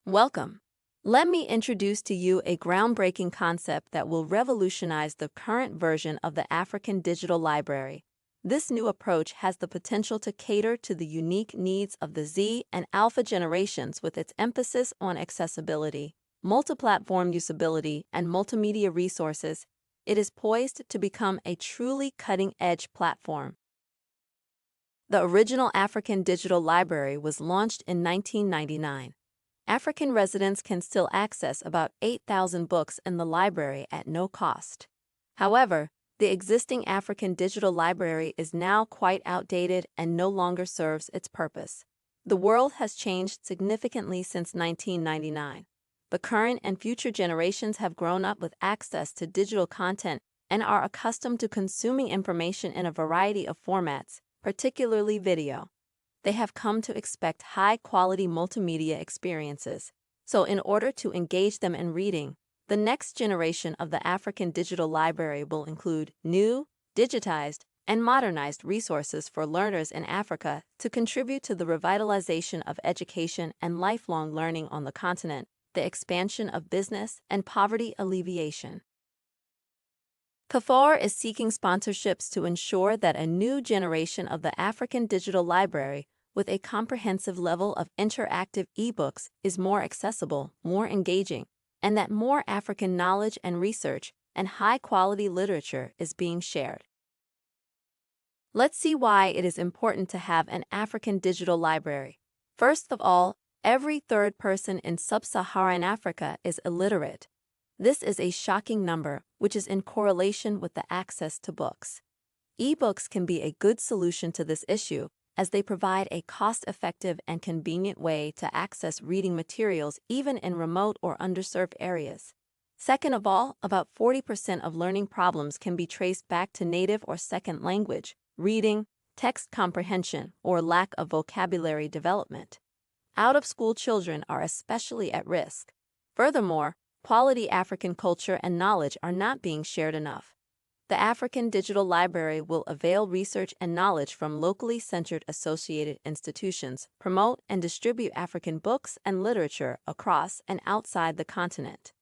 Welcome. Let me introduce to you a groundbreaking concept that will revolutionize the current version of the African Digital Library. This new approach has the potential to cater to the unique needs of the Z and Alpha generations with its emphasis on accessibility, multi-platform usability, and multimedia resources. It is poised to become a truly cutting-edge platform. The original African Digital Library was launched in 1999. African residents can still access about 8,000 books in the library at no cost. However, the existing African Digital Library is now quite outdated and no longer serves its purpose. The world has changed significantly since 1999. The current and future generations have grown up with access to digital content and are accustomed to consuming information in a variety of formats, particularly video. They have come to expect high-quality multimedia experiences. So in order to engage them in reading, the next generation of the African Digital Library will include new, digitized, and modernized resources for learners in Africa to contribute to the revitalization of education and lifelong learning on the continent, the expansion of business, and poverty alleviation. CAFOR is seeking sponsorships to ensure that a new generation of the African Digital Library with a comprehensive level of interactive ebooks is more accessible, more engaging, and that more African knowledge and research and high-quality literature is being shared. Let's see why it is important to have an African Digital Library. First of all, every third person in sub-Saharan Africa is illiterate. This is a shocking number, which is in correlation with the access to books. Ebooks can be a good solution to this issue, as they provide a cost-effective and convenient way to access reading materials even in remote or underserved areas. Second of all, about 40% of learning problems can be traced back to native or second language, reading, text comprehension, or lack of vocabulary development. Out-of-school children are especially at risk. Furthermore, quality African culture and knowledge are not being shared enough. The African Digital Library will avail research and knowledge from locally centered associated institutions, promote and distribute African books and literature across and outside the continent.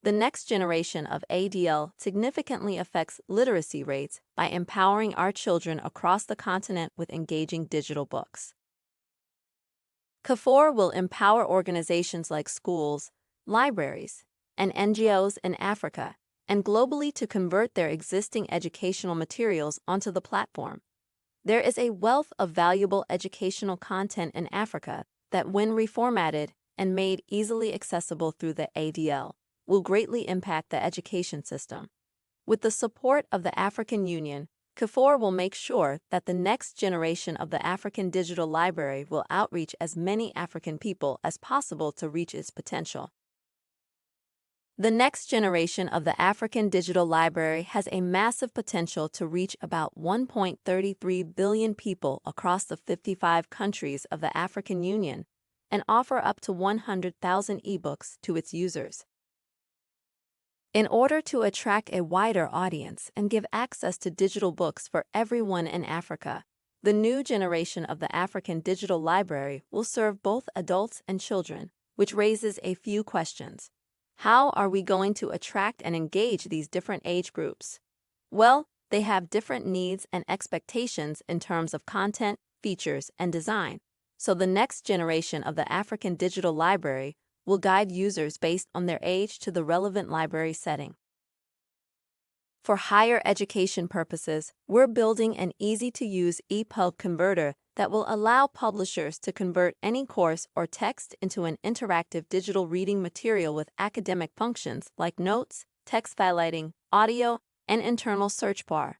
The next generation of ADL significantly affects literacy rates by empowering our children across the continent with engaging digital books. CAFOR will empower organizations like schools, libraries, and NGOs in Africa and globally to convert their existing educational materials onto the platform. There is a wealth of valuable educational content in Africa that, when reformatted and made easily accessible through the ADL, will greatly impact the education system. With the support of the African Union, CAFOR will make sure that the next generation of the African Digital Library will outreach as many African people as possible to reach its potential. The next generation of the African Digital Library has a massive potential to reach about 1.33 billion people across the 55 countries of the African Union and offer up to 100,000 ebooks to its users. In order to attract a wider audience and give access to digital books for everyone in Africa, the new generation of the African Digital Library will serve both adults and children, which raises a few questions. How are we going to attract and engage these different age groups? Well, they have different needs and expectations in terms of content, features, and design. So the next generation of the African Digital Library will guide users based on their age to the relevant library setting. For higher education purposes, we're building an easy-to-use EPUB converter that will allow publishers to convert any course or text into an interactive digital reading material with academic functions like notes, text highlighting, audio, and internal search bar.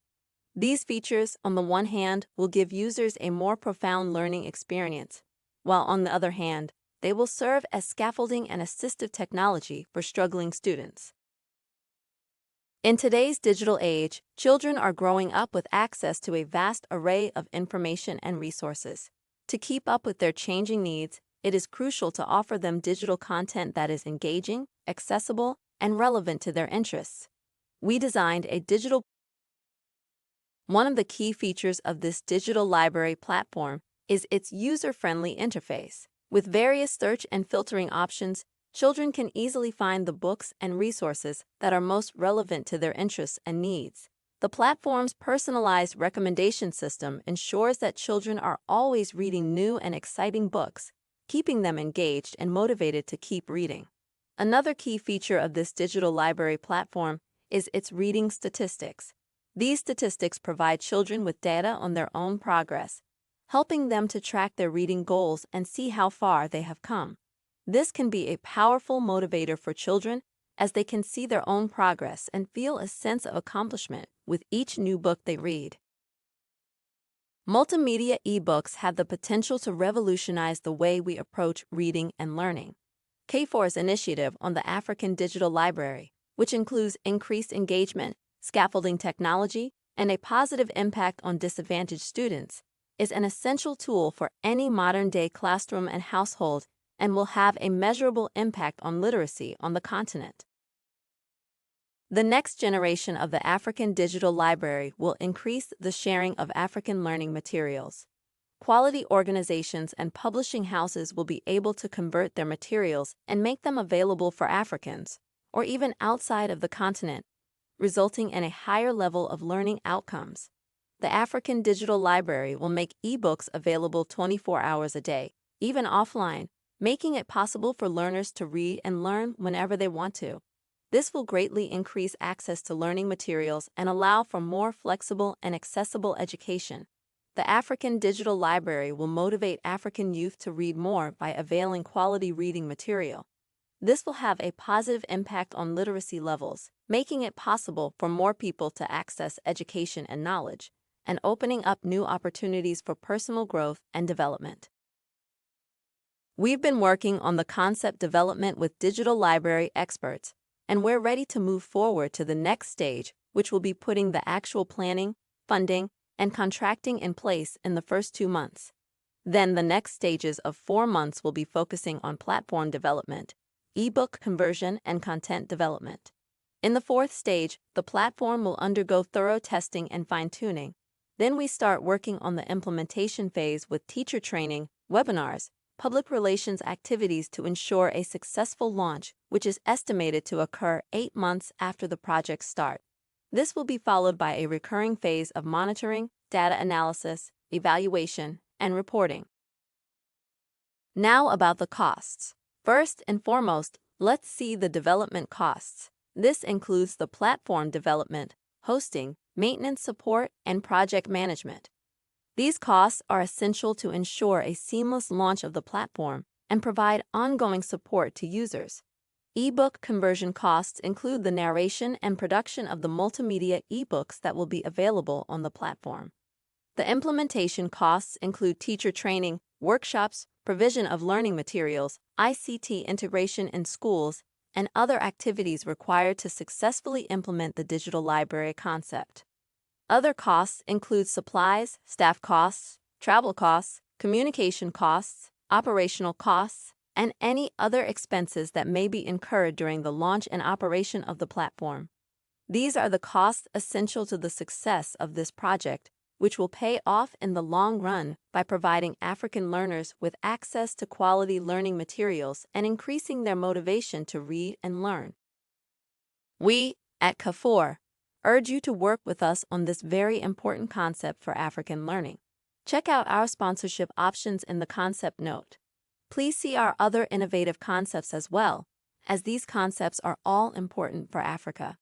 These features, on the one hand, will give users a more profound learning experience, while on the other hand, they will serve as scaffolding and assistive technology for struggling students. In today's digital age, children are growing up with access to a vast array of information and resources. To keep up with their changing needs, it is crucial to offer them digital content that is engaging, accessible, and relevant to their interests. We designed a digital. One of the key features of this digital library platform is its user-friendly interface. With various search and filtering options, children can easily find the books and resources that are most relevant to their interests and needs. The platform's personalized recommendation system ensures that children are always reading new and exciting books, keeping them engaged and motivated to keep reading. Another key feature of this digital library platform is its reading statistics. These statistics provide children with data on their own progress, helping them to track their reading goals and see how far they have come. This can be a powerful motivator for children as they can see their own progress and feel a sense of accomplishment with each new book they read. Multimedia ebooks have the potential to revolutionize the way we approach reading and learning. K4's initiative on the African Digital Library, which includes increased engagement, scaffolding technology, and a positive impact on disadvantaged students, is an essential tool for any modern-day classroom and household and will have a measurable impact on literacy on the continent. The next generation of the African Digital Library will increase the sharing of African learning materials. Quality organizations and publishing houses will be able to convert their materials and make them available for Africans, or even outside of the continent, resulting in a higher level of learning outcomes. The African Digital Library will make ebooks available 24 hours a day, even offline, making it possible for learners to read and learn whenever they want to. This will greatly increase access to learning materials and allow for more flexible and accessible education. The African Digital Library will motivate African youth to read more by availing quality reading material. This will have a positive impact on literacy levels, making it possible for more people to access education and knowledge, and opening up new opportunities for personal growth and development. We've been working on the concept development with digital library experts, and we're ready to move forward to the next stage, which will be putting the actual planning, funding, and contracting in place in the first 2 months. Then the next stages of 4 months will be focusing on platform development, ebook conversion, and content development. In the 4th stage, the platform will undergo thorough testing and fine-tuning. Then we start working on the implementation phase with teacher training, webinars, public relations activities to ensure a successful launch, which is estimated to occur 8 months after the project start. This will be followed by a recurring phase of monitoring, data analysis, evaluation, and reporting. Now about the costs. First and foremost, let's see the development costs. This includes the platform development, hosting, maintenance support, and project management. These costs are essential to ensure a seamless launch of the platform and provide ongoing support to users. Ebook conversion costs include the narration and production of the multimedia ebooks that will be available on the platform. The implementation costs include teacher training, workshops, provision of learning materials, ICT integration in schools, and other activities required to successfully implement the digital library concept. Other costs include supplies, staff costs, travel costs, communication costs, operational costs, and any other expenses that may be incurred during the launch and operation of the platform. These are the costs essential to the success of this project, which will pay off in the long run by providing African learners with access to quality learning materials and increasing their motivation to read and learn. We, at K4, urge you to work with us on this very important concept for African learning. Check out our sponsorship options in the concept note. Please see our other innovative concepts as well, as these concepts are all important for Africa.